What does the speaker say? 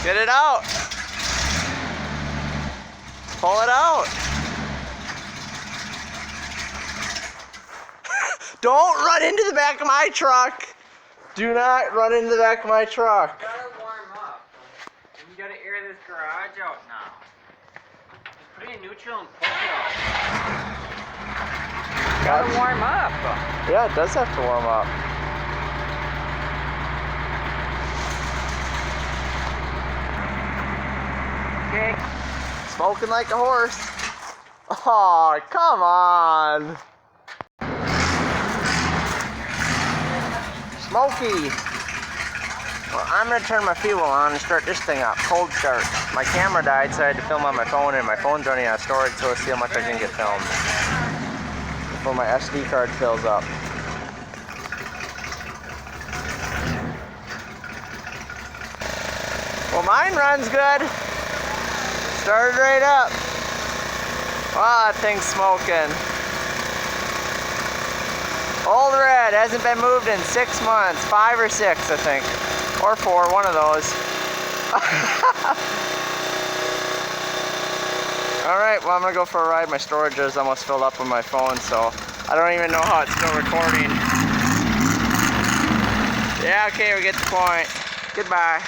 Get it out. Pull it out. Don't run into the back of my truck. Do not run into the back of my truck. You gotta warm up. You gotta air this garage out now. Just put it in neutral and push it out. You gotta warm up. Yeah, it does have to warm up. Okay. Smoking like a horse. Oh, come on. Smoky. Well, I'm gonna turn my fuel on and start this thing up. Cold start. My camera died, so I had to film on my phone, and my phone's running out of storage, so let's see how much I can get filmed before my SD card fills up. Well, mine runs good. Started right up. Wow, that thing's smoking. Old red, hasn't been moved in 6 months. 5 or 6, I think. Or 4, one of those. Alright, well I'm gonna go for a ride. My storage is almost filled up with my phone, so I don't even know how it's still recording. Yeah, okay, we get the point. Goodbye.